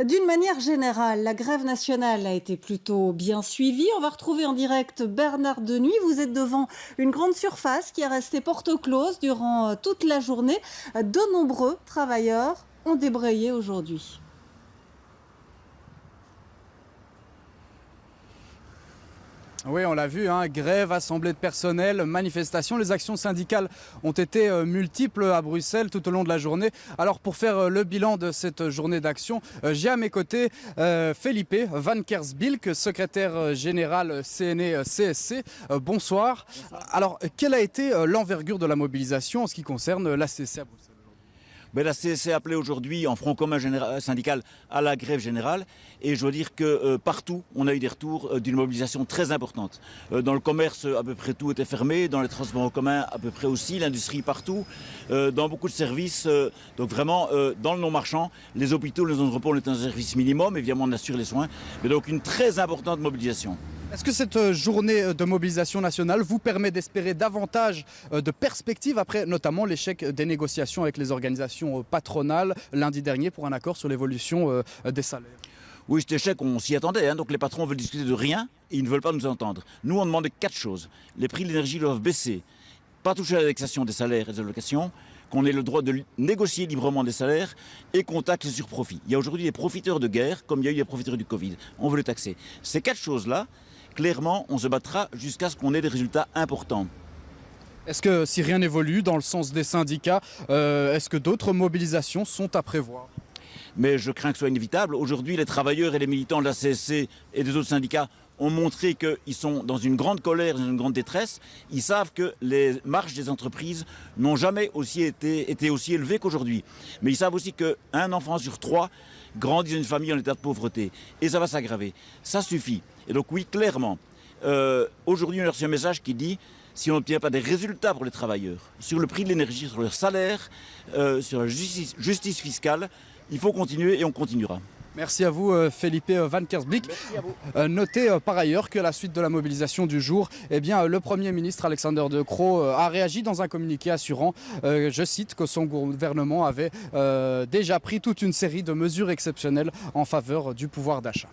D'une manière générale, la grève nationale a été plutôt bien suivie. On va retrouver en direct Bernard Denuy. Vous êtes devant une grande surface qui est restée porte close durant toute la journée. De nombreux travailleurs ont débrayé aujourd'hui. Oui, on l'a vu, hein, grève, assemblée de personnel, manifestation. Les actions syndicales ont été multiples à Bruxelles tout au long de la journée. Alors pour faire le bilan de cette journée d'action, j'ai à mes côtés Felipe Van Kersbilk, secrétaire général CNE-CSC. Bonsoir. Alors quelle a été l'envergure de la mobilisation en ce qui concerne la CSC à Bruxelles? La CSC a appelé aujourd'hui en front commun syndical à la grève générale et je dois dire que partout on a eu des retours d'une mobilisation très importante. Dans le commerce à peu près tout était fermé, dans les transports en commun à peu près aussi, l'industrie partout, dans beaucoup de services, donc vraiment dans le non marchand, les hôpitaux, les zones de repos on est un service minimum, évidemment on assure les soins, mais donc une très importante mobilisation. Est-ce que cette journée de mobilisation nationale vous permet d'espérer davantage de perspectives après notamment l'échec des négociations avec les organisations patronales lundi dernier pour un accord sur l'évolution des salaires? Oui, cet échec, on s'y attendait, hein, donc les patrons veulent discuter de rien et ils ne veulent pas nous entendre. Nous, on demandait 4 choses. Les prix de l'énergie doivent baisser, pas toucher à l'indexation des salaires et des allocations, qu'on ait le droit de négocier librement des salaires et qu'on taxe les surprofits. Il y a aujourd'hui des profiteurs de guerre, comme il y a eu des profiteurs du Covid. On veut les taxer. Ces 4 choses-là, clairement, on se battra jusqu'à ce qu'on ait des résultats importants. Est-ce que si rien n'évolue dans le sens des syndicats, est-ce que d'autres mobilisations sont à prévoir? Mais je crains que ce soit inévitable. Aujourd'hui, les travailleurs et les militants de la CSC et des autres syndicats ont montré qu'ils sont dans une grande colère, dans une grande détresse. Ils savent que les marges des entreprises n'ont jamais été aussi élevées qu'aujourd'hui. Mais ils savent aussi qu'un enfant sur 3 grandit dans une famille en état de pauvreté. Et ça va s'aggraver. Ça suffit. Et donc oui, clairement, aujourd'hui on a reçu un message qui dit si on n'obtient pas des résultats pour les travailleurs, sur le prix de l'énergie, sur leur salaire, sur la justice fiscale, il faut continuer et on continuera. Merci à vous Felipe Van Kersbilk. Notez par ailleurs que à la suite de la mobilisation du jour, eh bien, le Premier ministre Alexander De Croo a réagi dans un communiqué assurant, je cite, que son gouvernement avait déjà pris toute une série de mesures exceptionnelles en faveur du pouvoir d'achat.